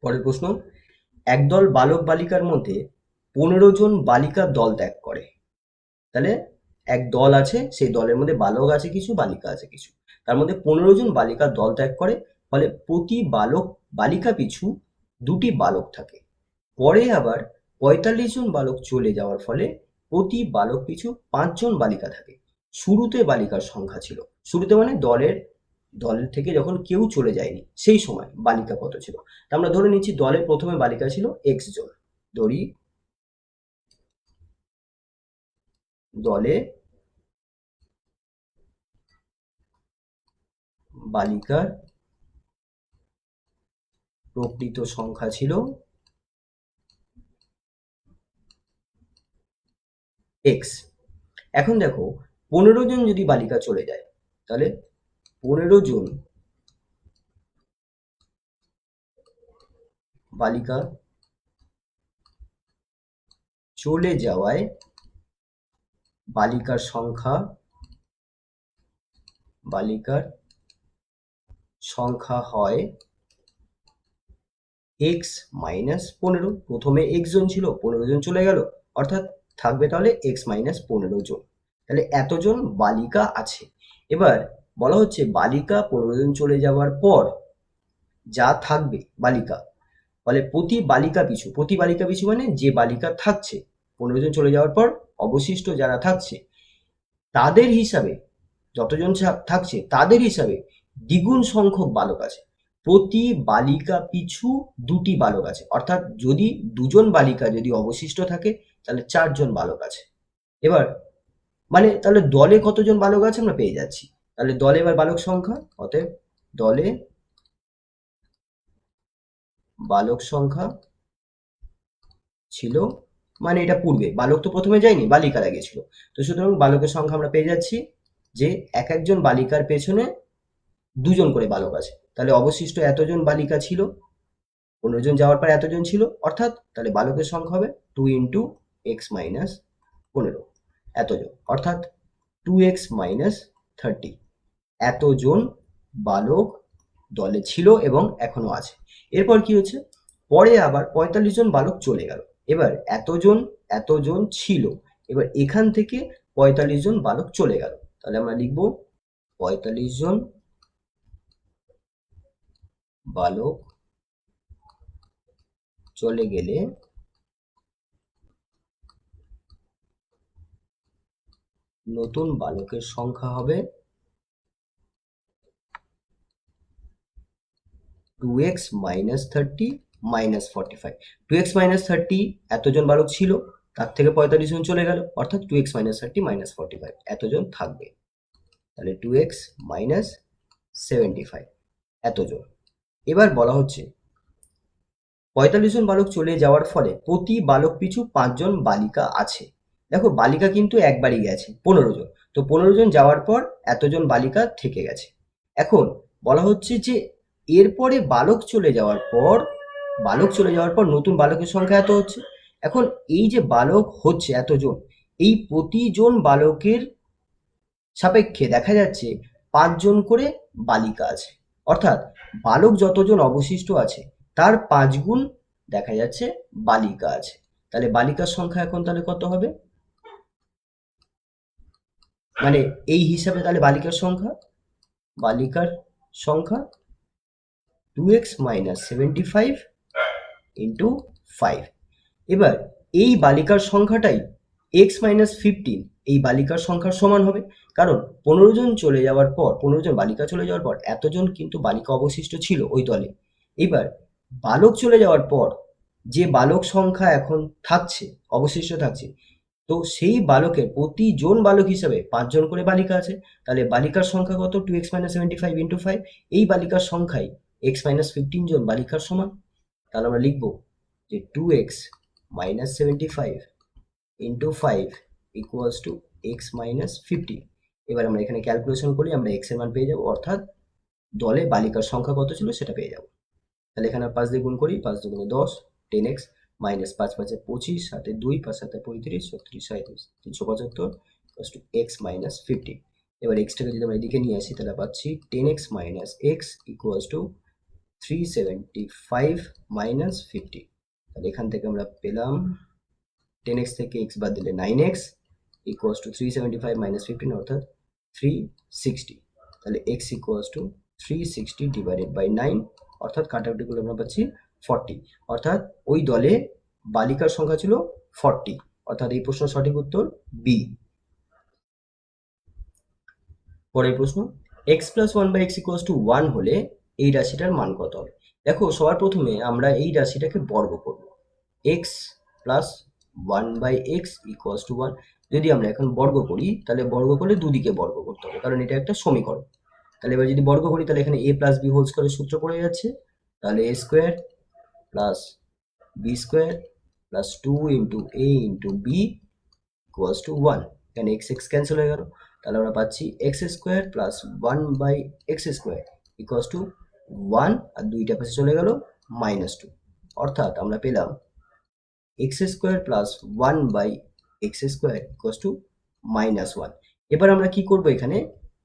পরের প্রশ্ন, একদল বালক বালিকার মধ্যে 15 জন বালিকা দল ত্যাগ করে। তাহলে এক দল আছে, সেই দলের মধ্যে বালক আছে কিছু, বালিকা আছে কিছু, তার মধ্যে 15 জন বালিকা দল ত্যাগ করে, ফলে প্রতি বালিকা পিছু 2টি বালক থাকে। পরে আবার 45 জন বালক চলে যাওয়ার ফলে প্রতি বালক পিছু 5 জন বালিকা থাকে। শুরুতে বালিকার সংখ্যা ছিল, শুরুতে মানে দল থেকে যখন কেউ চলে যায়নি সেই সময় বালিকা কত ছিল। আমরা ধরে নিচ্ছি দলের প্রথমে বালিকা ছিল এক্স জন, ধরি দলে বালিকার প্রকৃত সংখ্যা ছিল এক্স। এখন দেখো 15 জন যদি বালিকা চলে যায়, তাহলে 15 জন বালিকা চলে যাওয়ায় বালিকার সংখ্যা হয় এক্স মাইনাস 15। প্রথমে এক্স জন ছিল, 15 জন চলে গেল, অর্থাৎ থাকবে তাহলে এক্স মাইনাস 15 জন। তাহলে এতজন বালিকা আছে। এবার বলা হচ্ছে বালিকা 15 জন চলে যাওয়ার পর যা থাকবে বালিকা, ফলে প্রতি বালিকা পিছু মানে যে বালিকা থাকছে 15 জন চলে যাওয়ার পর অবশিষ্ট যারা থাকছে তাদের হিসাবে, যতজন থাকছে তাদের হিসাবে দ্বিগুণ সংখ্যক বালক আছে। প্রতি বালিকা পিছু 2টি বালক আছে, অর্থাৎ যদি 2 জন বালিকা যদি অবশিষ্ট থাকে তাহলে 4 জন বালক আছে। এবার মানে তাহলে দলে কতজন বালক আছে আমরা পেয়ে যাচ্ছি। তাহলে দলে এবার বালক সংখ্যা, অতএব দলে বালক সংখ্যা ছিল, মানে এটা পূর্বে বালক তো প্রথমে যায়নি, বালিকারা গেছিল, তো সুতরাং বালকের সংখ্যা আমরা পেয়ে যাচ্ছি যে এক একজন বালিকার পেছনে 2 জন করে বালক আছে। তাহলে অবশিষ্ট এতজন বালিকা ছিল, 15 জন যাওয়ার পর এতজন ছিল, অর্থাৎ তাহলে বালকের সংখ্যা হবে 2 ইন্টু এক্স মাইনাস 15, এতজন, অর্থাৎ 2x মাইনাস 30। এতজন বালক দলে ছিল এবং এখনো আছে। এরপর কি হচ্ছে, পরে আবার 45 জন বালক চলে গেল। এবার এতজন ছিল, এবার এখান থেকে 45 জন বালক চলে গেল, তাহলে আমরা লিখব 45 জন বালক চলে গেলে নতুন বালকের সংখ্যা হবে 2x minus 30 minus 45। 2x minus 30 এতজন বালক ছিল, তার থেকে 45 জন চলে গেল, অর্থাৎ 2x মাইনাস 30 মাইনাস 45 এতজন থাকবে। তাহলে 2x মাইনাস 75 এতজন। এবার বলা হচ্ছে 45 জন বালক চলে যাওয়ার ফলে প্রতি বালক পিছু 5 জন বালিকা আছে। দেখো বালিকা কিন্তু একবারই গেছে 15 জন, তো 15 জন যাওয়ার পর এতজন বালিকা থেকে গেছে। এখন বলা হচ্ছে যে এরপরে বালক চলে যাওয়ার পর নতুন বালকের সংখ্যা এত হচ্ছে। এখন এই যে বালক হচ্ছে এতজন, এই প্রতিজন বালকের সাপেক্ষে দেখা যাচ্ছে 5 জন করে বালিকা আছে, অর্থাৎ বালক যতজন অবশিষ্ট আছে তার 5 গুণ দেখা যাচ্ছে বালিকা আছে। তাহলে বালিকার সংখ্যা এখন তাহলে কত হবে, মানে এই হিসাবে তাহলে বালিকার সংখ্যা 2x মাইনাস 75 ইন্টু 5। এবার এই বালিকার সংখ্যাটাই x মাইনাস 15 এই বালিকার সংখ্যার সমান হবে, কারণ 15 জন বালিকা চলে যাওয়ার পর এতজন কিন্তু বালিকা অবশিষ্ট ছিল ওই দলে। এবার বালক চলে যাওয়ার পর যে বালক সংখ্যা এখন থাকছে, অবশিষ্ট থাকছে, তো সেই বালকের প্রতিজন বালক হিসাবে 5 জন করে বালিকা আছে। তাহলে বালিকার সংখ্যা কত, 2x মাইনাস 75 ইন্টু 5, এই বালিকার সংখ্যাই x মাইনাস 15 জন বালিকার সমান। তাহলে আমরা লিখব যে 2x minus 75 into 5 equals to x minus 50। এবার আমরা এখানে ক্যালকুলেশন করি, আমরা এক্স এর মান পেয়ে যাবো, অর্থাৎ দলে বালিকার সংখ্যা কত ছিল সেটা পেয়ে যাবো। তাহলে এখানে 5 দিয়ে গুণ করি, 5 দুগুণে 10, 10x minus 5 5 25, 7 2, 5 7 35, 36 37, 375 equals to x minus 50। এবার এক্সটাকে যদি আমরা এদিকে নিয়ে আসি তাহলে পাচ্ছি 10x minus x equals two 375 minus 50। তাহলে এখান থেকে আমরা পেলাম 10x থেকে x বাদ দিলে 9x ইকুয়ালস টু 375 মাইনাস 15 অর্থাৎ 360। তাহলে x equals to 360 divided by 9 অর্থাৎ কাটাকুটি করে আমরা পাচ্ছি 40। অর্থাৎ ওই দলে বালিকার সংখ্যা ছিল 40, অর্থাৎ এই প্রশ্নের সঠিক উত্তর বি। পরের প্রশ্ন, x plus one by X equals to 1 হলে এই রাশিটার মান কত হবে? দেখো সবার প্রথমে আমরা এই রাশিটাকে বর্গ করব। x plus one by X equals to 1 যদি আমরা এখন বর্গ করি তাহলে বর্গ করলে দুদিকে বর্গ করতে হবে, কারণ এটা একটা সমীকরণ। তাহলে এবার যদি বর্গ করি তাহলে এখানে a প্লাস বি হোল স্কোয়ারের সূত্র পড়ে যাচ্ছে। তাহলে a square plus B square plus 2 into a into B equals to 1। এখানে এক্স এক্স ক্যান্সেল হয়ে গেল। তাহলে আমরা পাচ্ছি X square plus 1 by X square equals to 1, আর দুইটা পাশে চলে গেল -2। অর্থাৎ আমরা পেলাম X square plus 1 by X square equals to -1। এবার আমরা কি করব, এখানে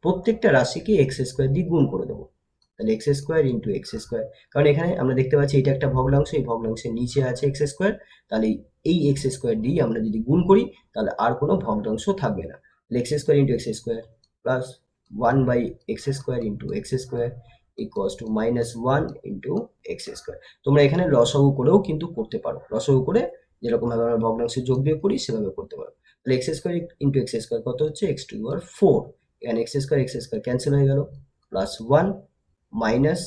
প্রত্যেকটা রাশিকে এক্স স্কোয়ার দিয়ে গুণ করে দেবো। তাহলে X square into X square, কারণ এখানে আমরা দেখতে পাচ্ছি এটা একটা ভগ্নাংশ, এই ভগ্নাংশের নিচে আছে এক্স স্কোয়ার। তাহলে এই এক্স স্কোয়ার দিয়ে আমরা যদি গুণ করি তাহলে আর কোনো ভগ্নাংশ থাকবে না। তাহলে X square into X square plus 1 by X square into X square equals to -1 into X square. তোমরা এখানে লসাগু করেও কিন্তু করতে পারো, লসাগু করে যেরকম ভাবে আমরা ভগ্নাংশের যোগ বিয়োগ করি সেভাবে করতে পারো। তাহলে X square into X square কত হচ্ছে, এক্স টু দি পাওয়ার 4। এখানে এক্স স্কোয়ার ক্যান্সেল হয়ে গেল, প্লাস 1 মাইনাস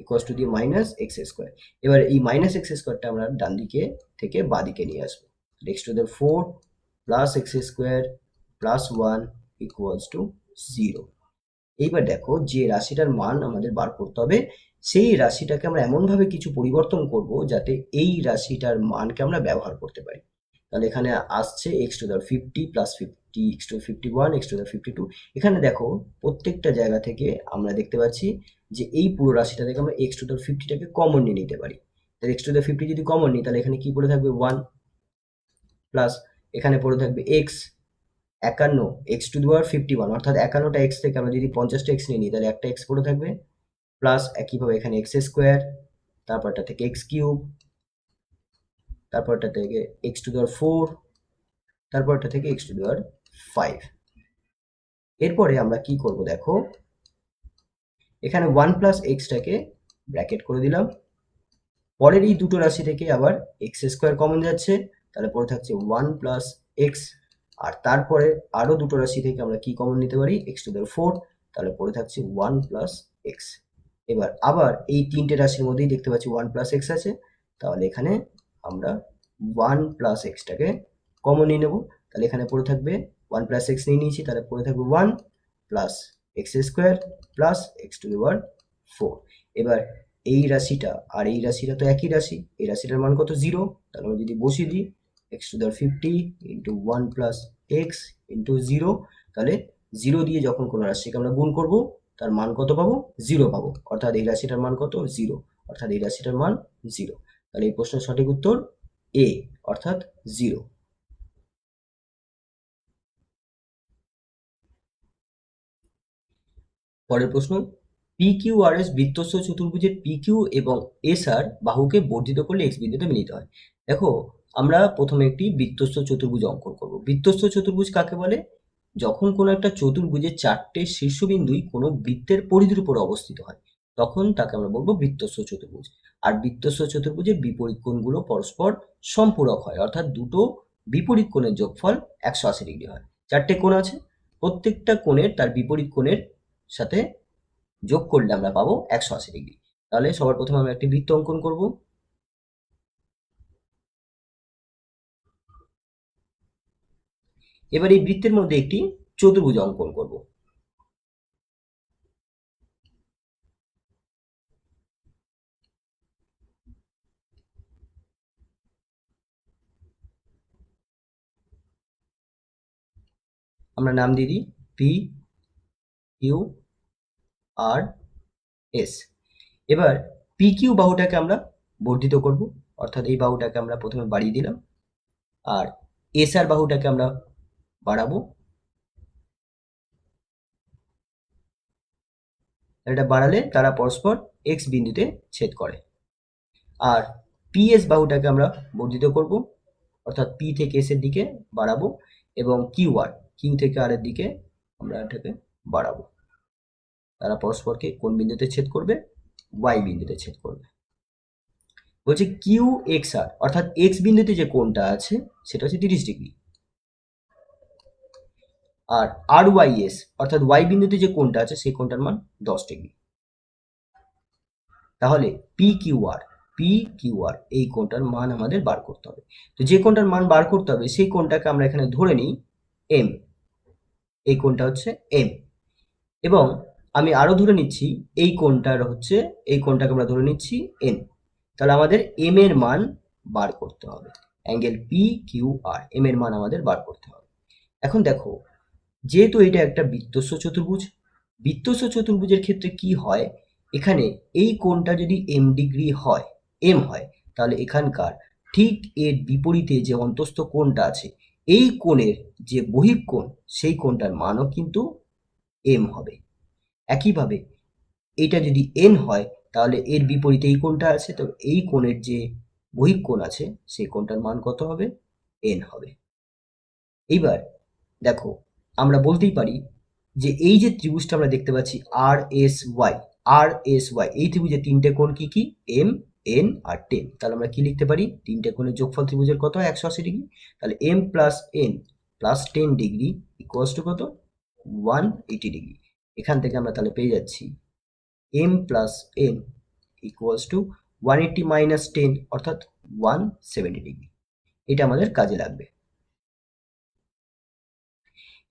ইকুয়ালস টু দিয়ে মাইনাস এক্স স্কোয়ার। এবার এই মাইনাস এক্স স্কোয়ারটা আমরা ডান দিকে থেকে বাঁ দিকে নিয়ে আসবো। X to the 4 plus X square plus 1 equals two 0। এইবার দেখো যে রাশিটার মান আমাদের বার করতে হবে সেই রাশিটাকে আমরা এমনভাবে কিছু পরিবর্তন করব যাতে এই রাশিটার মানকে আমরা ব্যবহার করতে পারি। তাহলে এখানে আসছে X to the 50 plus 50 X to 51 X to the 52। এখানে দেখো প্রত্যেকটা জায়গা থেকে আমরা দেখতে পাচ্ছি যে এই পুরো রাশিটা থেকে আমরা এক্স টু দি 50টাকে কমন নিয়ে নিতে পারি। তাহলে এক্স টু দি 50 যদি কমন নিই তাহলে এখানে কি পড়ে থাকবে 1, প্লাস এখানে পড়ে থাকবে এক্স 51 এক্স টু দি পাওয়ার 51, অর্থাৎ 51টা এক্স থেকে আমরা যদি 50টা এক্স নিয়ে নিই তাহলে একটা এক্স পড়ে থাকবে, প্লাস একইভাবে এখানে এক্স স্কোয়ার, তারপরটা থেকে এক্স কিউব, তারপরটা থেকে এক্স টু দি পাওয়ার 4, তারপরটা থেকে এক্স টু দি পাওয়ার 5। এরপরে আমরা কি করব দেখো, এখানে 1 প্লাস এক্সটাকে ব্র্যাকেট করে দিলাম। পরের এই দুটো রাশি থেকে আবার এক্স স্কোয়ার কমন যাচ্ছে, তাহলে পরে থাকছে 1 প্লাস এক্স। আর তারপরে আরো দুটো রাশি থেকে আমরা কি কমন নিতে পারি, এক্স টু দি পাওয়ার 4, তাহলে পরে থাকছে 1 প্লাস এক্স। এবার আবার এই তিনটে রাশির মধ্যেই দেখতে পাচ্ছি 1 প্লাস এক্স আছে, তাহলে এখানে আমরা 1 প্লাস এক্সটাকে কমন নিয়ে নেব। তাহলে এখানে পড়ে থাকবে 1 প্লাস এক্স নিয়ে নিয়েছি, তাহলে পড়ে থাকবে 1 plus X square plus X to the power 4। এবার এই রাশিটা আর এই রাশিটা তো একই রাশি, এই রাশিটার মান কত 0। তাহলে আমরা যদি বসিয়ে দিই x to the power 50 into 1 plus x into 0, তাহলে 0 দিয়ে যখন কোনো রাশিকে আমরা গুণ করব তার মান কত পাবো, 0 পাবো। অর্থাৎ এই রাশিটার মান কত, 0, অর্থাৎ এই রাশিটার মান 0। তাহলে এই প্রশ্নের সঠিক উত্তর এ, অর্থাৎ 0। পরের প্রশ্ন, পি কিউ আর এস বৃত্তস্থ চতুর্ভুজের পি কিউ এবং এস আর বাহুকে বর্ধিত করলে এক্স বিন্দুতে মিলিত হয়। দেখো আমরা প্রথমে একটি বৃত্তস্থ চতুর্ভুজ অঙ্কন করব। বৃত্তস্থ চতুর্ভুজ কাকে বলে, যখন কোনো একটা চতুর্ভুজের চারটে শীর্ষবিন্দুই কোনো বৃত্তের পরিধির উপর অবস্থিত হয় তখন তাকে আমরা বলবো বৃত্তস্থ চতুর্ভুজ। আর বৃত্তস্থ চতুর্ভুজের বিপরীত কোণগুলো পরস্পর সম্পূরক হয়, অর্থাৎ দুটো বিপরীত কোণের যোগফল 180 ডিগ্রি হয়। চারটে কোণ আছে, প্রত্যেকটা কোণের তার বিপরীত কোণের সাথে যোগ করলে আমরা পাবো 180 ডিগ্রি। তাহলে সবার প্রথমে আমরা একটি বৃত্ত অঙ্কন করব। এবার এই বৃত্তের মধ্যে একটি চতুর্ভুজ অঙ্কন করব। আমরা নাম দিয়ে দিই পি কিউ আর এস। এবার পি কিউ বাহুটাকে আমরা বর্ধিত করব, অর্থাৎ এই বাহুটাকে আমরা প্রথমে বাড়িয়ে দিলাম, আর এস আর বাহুটাকে আমরা বাড়াবো। এটা বাড়ালে তারা পরস্পর এক্স বিন্দুতে ছেদ করে। আর পিএস বাহুটাকে আমরা বর্ধিত করব, অর্থাৎ পি থেকে এস এর দিকে বাড়াবো, এবং কিউ থেকে আর এর দিকে আমরা এটাকে বাড়াবো। তারা পরস্পরকে কোন বিন্দুতে ছেদ করবে? ওয়াই বিন্দুতে ছেদ করবে। বলছে কিউ এক্স আর, অর্থাৎ এক্স বিন্দুতে যে কোণটা আছে সেটা হচ্ছে 30 ডিগ্রি, আর আর ওয়াই এস অর্থাৎ ওয়াই বিন্দুতে যে কোণটা আছে সেই কোণটার মান 10 ডিগ্রি। তাহলে পি কিউ আর এই কোণটার মান আমাদের বার করতে হবে। তো যে কোণটার মান বার করতে হবে সেই কোণটাকে আমরা এখানে ধরে নিই এম। এই কোণটা হচ্ছে এম, এবং আমি আরো ধরে নিচ্ছি এই কোণটাকে আমরা ধরে নিচ্ছি এন। তাহলে আমাদের এম এর মান বার করতে হবে, angle P Q R M এর মান আমাদের বার করতে হবে। এখন দেখো, যেহেতু এটা একটা বৃত্তস্ত চতুর্ভুজের ক্ষেত্রে কি হয়, এখানে এই কোণটা যদি এম হয়, তাহলে এখানকার ঠিক এর বিপরীতে যে অন্তস্থ কোণটা আছে এই কোণের যে বহিঃকোণ সেই কোণটার মানও কিন্তু এম হবে। একইভাবে এটা যদি এন হয় তাহলে এর বিপরীতে এই কোণটা আছে, তো এই কোণের যে বহিঃকোণ আছে সেই কোণটার মান কত হবে? এন হবে। এইবার দেখো, আমরা বলতেই পারি যে এই যে ত্রিভুজটা আমরা দেখতে পাচ্ছি আর এস ওয়াই, এই ত্রিভুজের তিনটে কোণ কি কি? এম, এন আর টেন। তাহলে আমরা কি লিখতে পারি? তিনটে কোণের যোগফল ত্রিভুজের কত হয়? 180 ডিগ্রি। তাহলে M plus N plus 10 degree equals to কত? 180 ডিগ্রি। এখান থেকে আমরা তাহলে পেয়ে যাচ্ছি M plus N equals to 180 minus 10 অর্থাৎ 170 ডিগ্রি। এটা আমাদের কাজে লাগবে।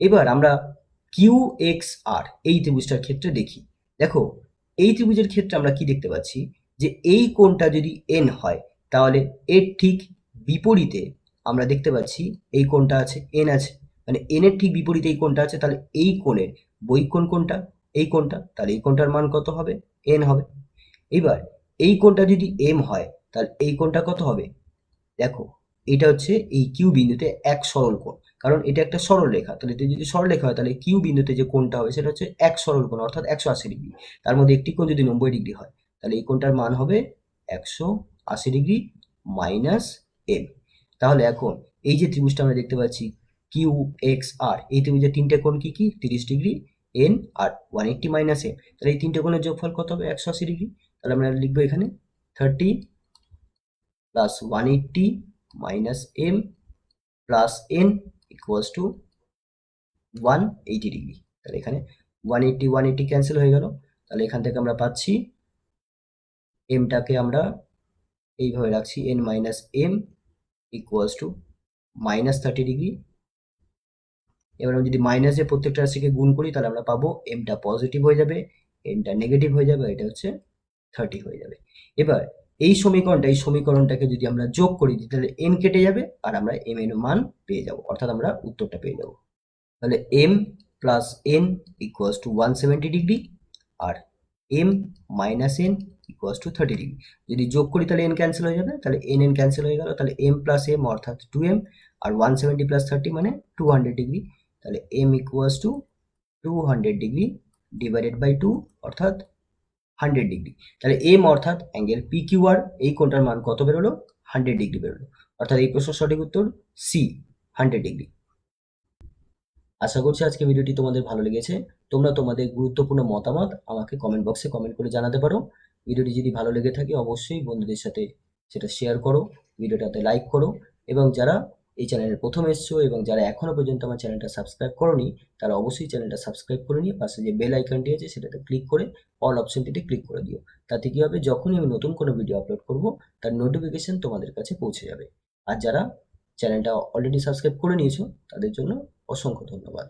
এবার আমরা কিউ এক্স আর এই ত্রিভুজটার ক্ষেত্রে দেখি। দেখো, এই ত্রিভুজের ক্ষেত্রে আমরা কি দেখতে পাচ্ছি যে এই কোণটা যদি এন হয় তাহলে এর ঠিক বিপরীতে আমরা দেখতে পাচ্ছি এই কোণটা আছে, এন আছে, মানে এন এর ঠিক বিপরীতে এই কোণটা আছে। তাহলে এই কোণের বহিঃকোণ কোণটা এই কোণটা, তাহলে এই কোণটার মান কত হবে? এন হবে। এবার এই কোণটা যদি এম হয় তাহলে এই কোণটা কত হবে? দেখো, এটা হচ্ছে এই কিউ বিন্দুতে এক সরল কোণ, কারণ এটা একটা সরল রেখা। তাহলে এটা যদি সরল রেখা হয় তাহলে কিউ বিন্দুতে যে কোণটা হবে সেটা হচ্ছে এক সরল কোণ, অর্থাৎ 180 ডিগ্রি। তার মধ্যে একটি কোণ যদি 90 ডিগ্রি হয় তাহলে এই কোণটার মান হবে 180 ডিগ্রি মাইনাস এম। তাহলে এখন এই যে ত্রিভুজটা আমরা দেখতে পাচ্ছি কিউ এক্স আর, এই ত্রিভুজের তিনটে কোণ কি কি? 30 ডিগ্রি, এন আর 180 মাইনাস এম। তাহলে এই তিনটে কোণের যোগফল কত হবে? 180 ডিগ্রি। তাহলে আমরা লিখবো এখানে 30 plus 180 minus M plus N equals to 180 degree. তাহলে এখানে 180 ক্যান্সেল হয়ে গেল। তাহলে এখান থেকে আমরা পাচ্ছি এমটাকে আমরা এইভাবে রাখছি, N minus M equals to minus 30 degree. এবার আমরা যদি মাইনাস দিয়ে প্রত্যেকটা রাশিকে গুণ করি তাহলে আমরা পাবো এমটা পজিটিভ হয়ে যাবে, এনটা নেগেটিভ হয়ে যাবে, এটা হচ্ছে 30 হয়ে যাবে। এবার এই সমীকরণটাকে যদি আমরা যোগ করি তাহলে এন কেটে যাবে আর আমরা এম এর মান পেয়ে যাব, অর্থাৎ আমরা উত্তরটা পেয়ে যাব। তাহলে M plus N equals to 170 degree আর M minus N equals to 30 degree. যদি যোগ করি তাহলে এন ক্যান্সেল হয়ে যাবে, তাহলে এন এন ক্যান্সেল হয়ে গেল। তাহলে এম প্লাস এম অর্থাৎ 2m আর 170 প্লাস 30 মানে 200 ডিগ্রি। তাহলে M equals to 200 degree divided by 2 অর্থাৎ 100 ডিগ্রি। তাহলে এম অর্থাৎ অ্যাঙ্গেল পি কিউ আর এই কোণটার মান কত বেরোলো? 100 ডিগ্রি বেরোলো। অর্থাৎ এই প্রশ্নের সঠিক উত্তর সি, 100 ডিগ্রি। আশা করছি আজকে ভিডিওটি তোমাদের ভালো লেগেছে। তোমরা তোমাদের গুরুত্বপূর্ণ মতামত আমাকে কমেন্ট বক্সে কমেন্ট করে জানাতে পারো। ভিডিওটি যদি ভালো লেগে থাকে অবশ্যই বন্ধুদের সাথে সেটা শেয়ার করো, ভিডিওটাতে লাইক করো, এবং যারা এই চ্যানেলে প্রথম এসছো এবং যারা এখনো পর্যন্ত আমার চ্যানেলটা সাবস্ক্রাইব করোনি তারা অবশ্যই চ্যানেলটা সাবস্ক্রাইব করে নিয়ে পাশে যে বেল আইকনটি আছে সেটাতে ক্লিক করে অল অপশনটিতে ক্লিক করে দিও। তাতে কি হবে, যখনই আমি নতুন কোনো ভিডিও আপলোড করব তার নোটিফিকেশন তোমাদের কাছে পৌঁছে যাবে। আর যারা চ্যানেলটা অলরেডি সাবস্ক্রাইব করে নিয়েছো তাদের জন্য অসংখ্য ধন্যবাদ।